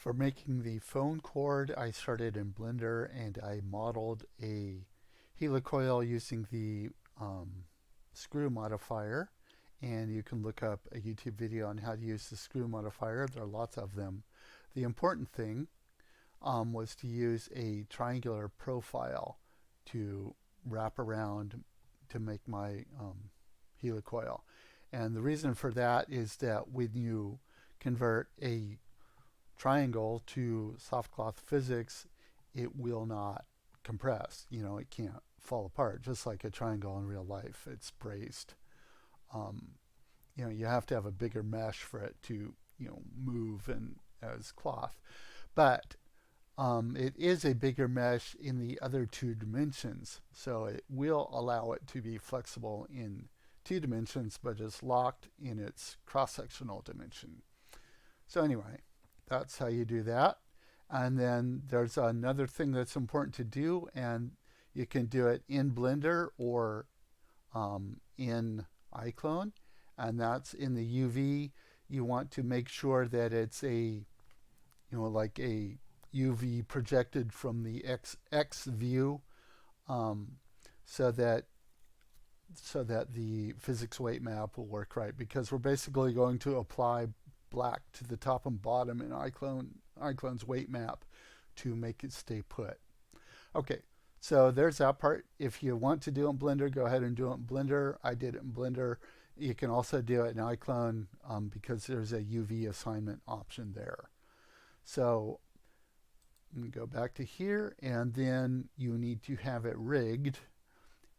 For making the phone cord, I started in Blender and I modeled a helicoil using the screw modifier. And you can look up a YouTube video on how to use the screw modifier. There are lots of them. The important thing was to use a triangular profile to wrap around to make my helicoil. And the reason for that is that when you convert a triangle to soft cloth physics, it will not compress. It can't fall apart, just like a triangle in real life. It's braced. Um, you have to have a bigger mesh for it to, move and as cloth. But it is a bigger mesh in the other two dimensions, so it will allow it to be flexible in two dimensions, but is locked in its cross-sectional dimension. So anyway, that's how you do that. And then there's another thing that's important to do, and you can do it in Blender or in iClone, and that's in the UV. You want to make sure that it's like a UV projected from the X view, um, so that the physics weight map will work right, because we're basically going to apply black to the top and bottom in iClone's weight map to make it stay put. Okay, so there's that part. If you want to do it in Blender, go ahead and do it in Blender. I did it in Blender. You can also do it in iClone because there's a UV assignment option there. So go back to here, and then you need to have it rigged,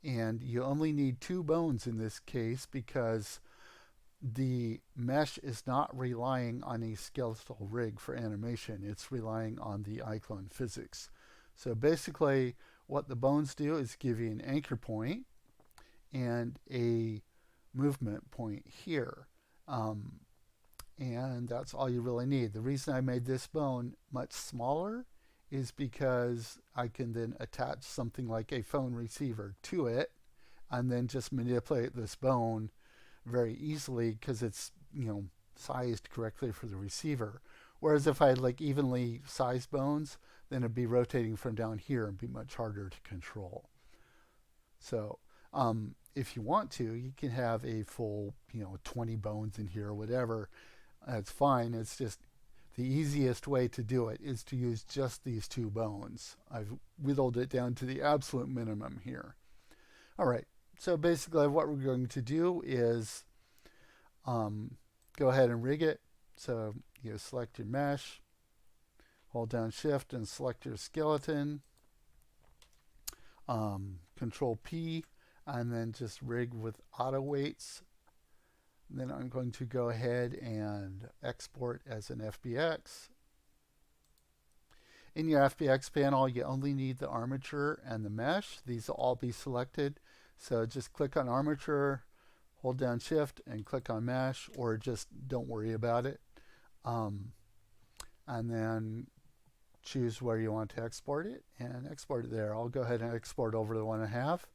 and you only need 2 bones in this case because the mesh is not relying on a skeletal rig for animation. It's relying on the iClone physics. So basically what the bones do is give you an anchor point and a movement point here. And that's all you really need. The reason I made this bone much smaller is because I can then attach something like a phone receiver to it and then just manipulate this bone very easily because it's sized correctly for the receiver. Whereas if I had like evenly sized bones, then it'd be rotating from down here and be much harder to control. So if you want to, you can have a full 20 bones in here or whatever. That's fine. It's just the easiest way to do it is to use just these 2 bones. I've whittled it down to the absolute minimum here. All right, so basically what we're going to do is go ahead and rig it. So you select your mesh, hold down shift and select your skeleton, control P, and then just rig with auto weights. Then I'm going to go ahead and export as an FBX. In your FBX panel, you only need the armature and the mesh. These will all be selected. So just click on armature, hold down shift, and click on mesh, or just don't worry about it. And then choose where you want to export it and export it there. I'll go ahead and export over the one I have.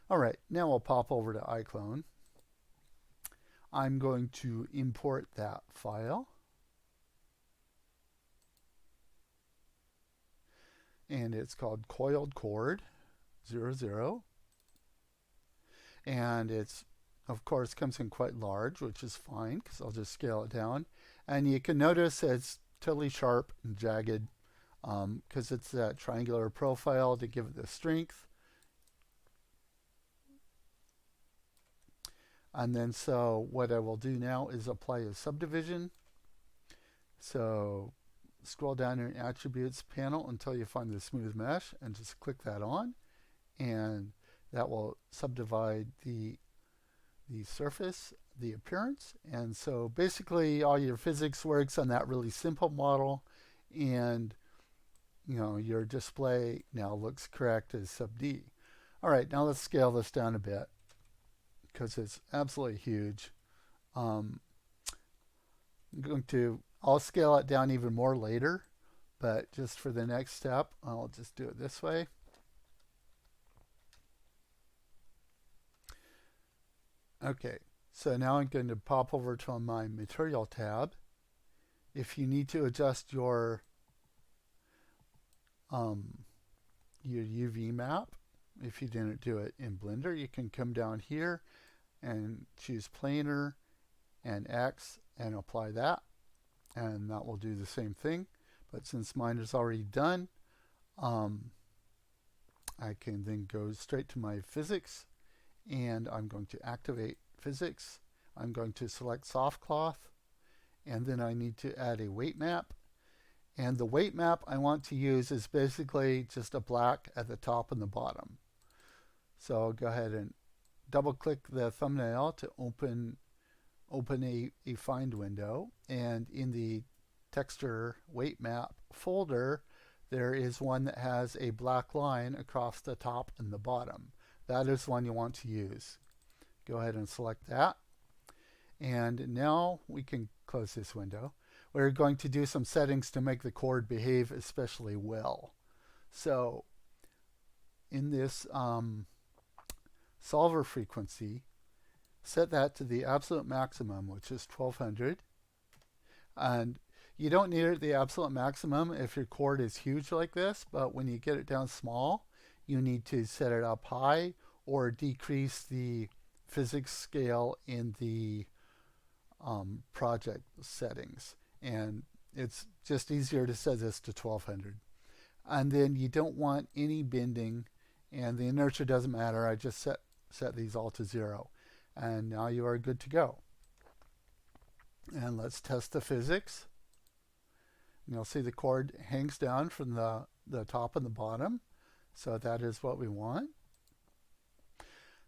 All right, now I'll pop over to iClone. I'm going to import that file. And it's called coiled cord 00. And it's, of course, comes in quite large, which is fine because I'll just scale it down. And you can notice it's totally sharp and jagged because it's that triangular profile to give it the strength. And then so what I will do now is apply a subdivision. So scroll down your attributes panel until you find the smooth mesh and just click that on, and that will subdivide the surface, the appearance. And so basically all your physics works on that really simple model, and your display now looks correct as sub D. All right, now let's scale this down a bit because it's absolutely huge. I'll scale it down even more later, but just for the next step, I'll just do it this way. Okay, so now I'm going to pop over to my material tab. If you need to adjust um, your UV map, if you didn't do it in Blender, you can come down here and choose planar and X and apply that, and that will do the same thing. But since mine is already done, I can then go straight to my physics, and I'm going to activate physics. I'm going to select soft cloth, and then I need to add a weight map. And the weight map I want to use is basically just a black at the top and the bottom. So I'll go ahead and double click the thumbnail to open a find window, and in the texture weight map folder there is one that has a black line across the top and the bottom. That is one you want to use. Go ahead and select that, and now we can close this window. We're going to do some settings to make the chord behave especially well. So in this solver frequency, set that to the absolute maximum, which is 1200. And you don't need it at the absolute maximum if your chord is huge like this, but when you get it down small, you need to set it up high or decrease the physics scale in the project settings. And it's just easier to set this to 1200. And then you don't want any bending, and the inertia doesn't matter. I just set these all to 0. And now you are good to go. And let's test the physics. And you'll see the chord hangs down from the top and the bottom. So that is what we want.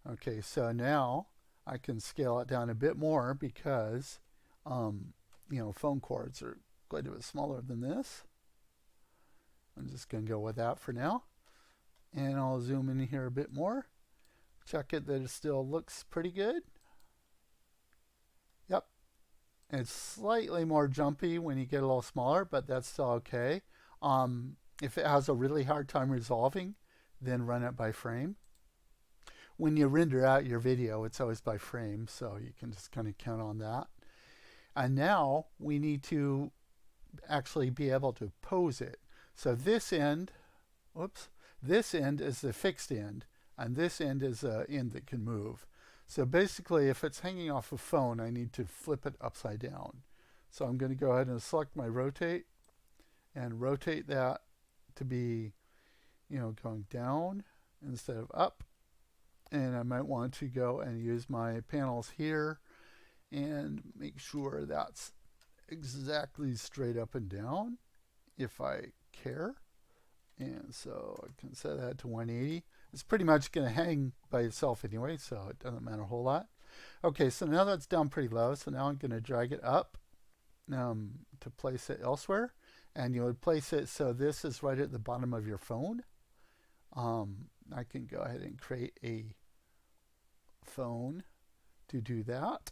Okay, so now I can scale it down a bit more because phone cords are quite a bit smaller than this. I'm just going to go with that for now. And I'll zoom in here a bit more. Check it that it still looks pretty good. Yep. It's slightly more jumpy when you get a little smaller, but that's still okay. If it has a really hard time resolving, then run it by frame. When you render out your video, it's always by frame, so you can just kind of count on that. And now we need to actually be able to pose it. So this end, this end is the fixed end, and this end is an end that can move. So basically, if it's hanging off a phone, I need to flip it upside down. So I'm going to go ahead and select my rotate and rotate that to be, going down instead of up. And I might want to go and use my panels here and make sure that's exactly straight up and down if I care. And so I can set that to 180. It's pretty much going to hang by itself anyway, so it doesn't matter a whole lot. Okay, so now that's down pretty low, so now I'm going to drag it up to place it elsewhere. And you would place it so this is right at the bottom of your phone. I can go ahead and create a phone to do that.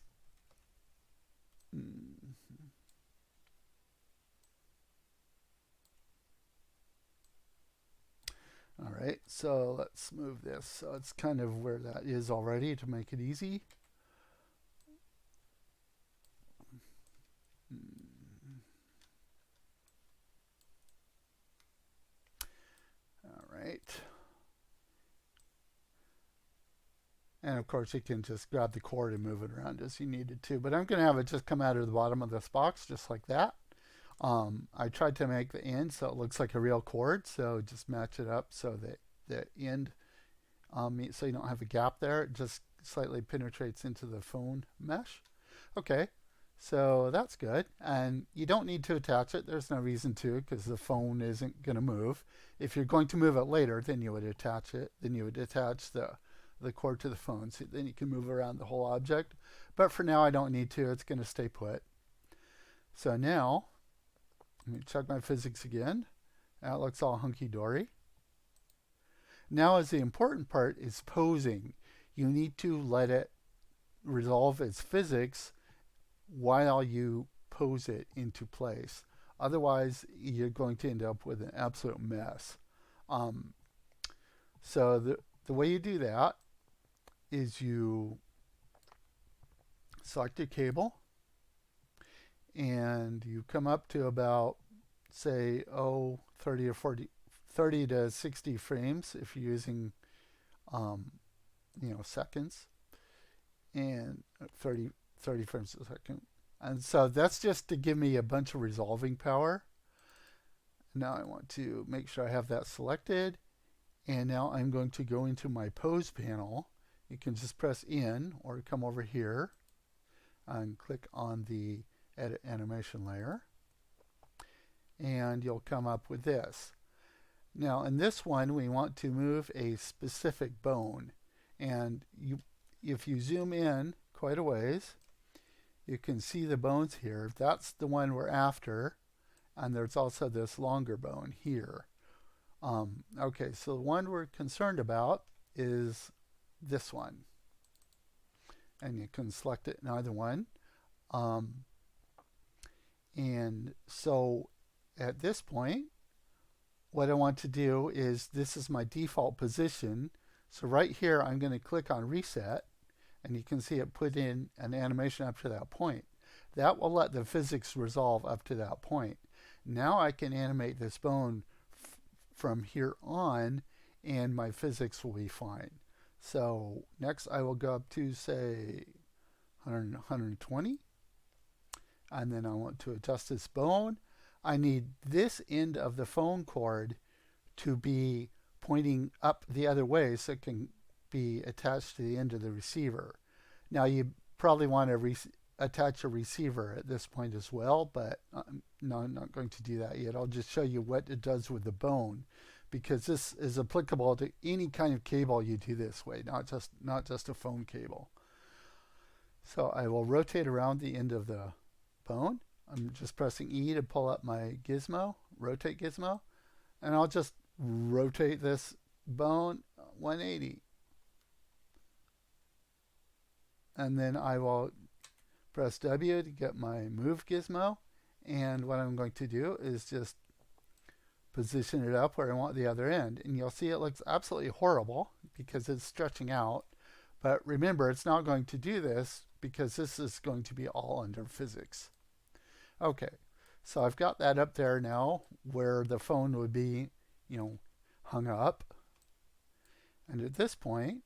All right, so let's move this. So it's kind of where that is already to make it easy. All right. And of course you can just grab the cord and move it around as you needed to. But I'm going to have it just come out of the bottom of this box just like that. I tried to make the end so it looks like a real cord, so just match it up so that the end, so you don't have a gap there. It just slightly penetrates into the phone mesh. Okay, so that's good. And you don't need to attach it. There's no reason to, because the phone isn't going to move. If you're going to move it later, then you would attach it. Then you would attach the cord to the phone, so then you can move around the whole object. But for now I don't need to. It's going to stay put. So now let me check my physics again. That looks all hunky-dory. Now is the important part is posing. You need to let it resolve its physics while you pose it into place. Otherwise, you're going to end up with an absolute mess. So the way you do that is you select your cable, and you come up to about, say, 30 or 40, 30 to 60 frames if you're using, um, seconds, and 30 frames a second. And so that's just to give me a bunch of resolving power. Now I want to make sure I have that selected. And now I'm going to go into my pose panel. You can just press in or come over here and click on the edit animation layer. And you'll come up with this. Now in this one, we want to move a specific bone. And if you zoom in quite a ways, you can see the bones here. That's the one we're after. And there's also this longer bone here. Okay, so the one we're concerned about is this one. And you can select it in either one. And so at this point, what I want to do is, this is my default position. So right here, I'm going to click on reset, and you can see it put in an animation up to that point. That will let the physics resolve up to that point. Now I can animate this bone from here on, and my physics will be fine. So next I will go up to, say, 100, 120. And then I want to adjust this bone. I need this end of the phone cord to be pointing up the other way so it can be attached to the end of the receiver. Now you probably want to attach a receiver at this point as well, but no, I'm not going to do that yet. I'll just show you what it does with the bone, because this is applicable to any kind of cable you do this way, not just a phone cable. So I will rotate around the end of the bone. I'm just pressing E to pull up my gizmo, rotate gizmo, and I'll just rotate this bone 180. And then I will press W to get my move gizmo, and what I'm going to do is just position it up where I want the other end. And you'll see it looks absolutely horrible because it's stretching out. But remember, it's not going to do this because this is going to be all under physics. Okay, so I've got that up there now where the phone would be, hung up. And at this point,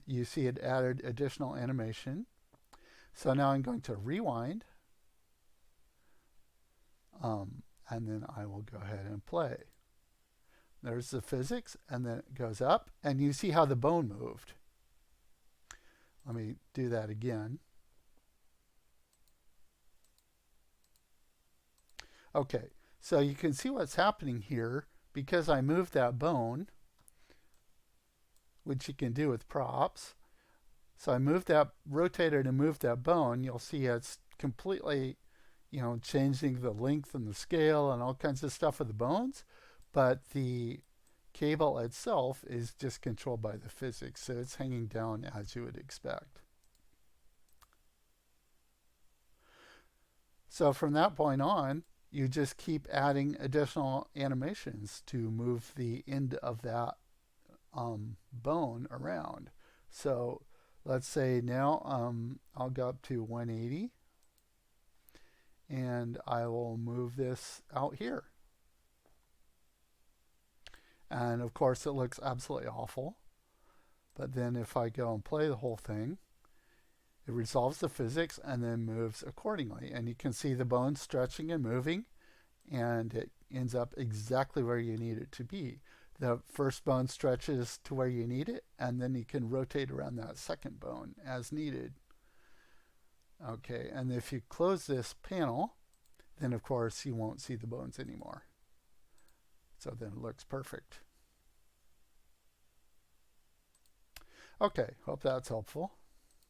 you see it added additional animation. So now I'm going to rewind. And then I will go ahead and play. There's the physics, and then it goes up, and you see how the bone moved. Let me do that again. Okay, so you can see what's happening here because I moved that bone, which you can do with props. So I rotated and moved that bone. You'll see it's completely, changing the length and the scale and all kinds of stuff with the bones. But the cable itself is just controlled by the physics, so it's hanging down as you would expect. So from that point on, you just keep adding additional animations to move the end of that bone around. So let's say now I'll go up to 180, and I will move this out here. And of course it looks absolutely awful. But then if I go and play the whole thing, it resolves the physics and then moves accordingly. And you can see the bone stretching and moving, and it ends up exactly where you need it to be. The first bone stretches to where you need it, and then you can rotate around that second bone as needed. Okay, and if you close this panel, then of course you won't see the bones anymore. So then it looks perfect. Okay, hope that's helpful.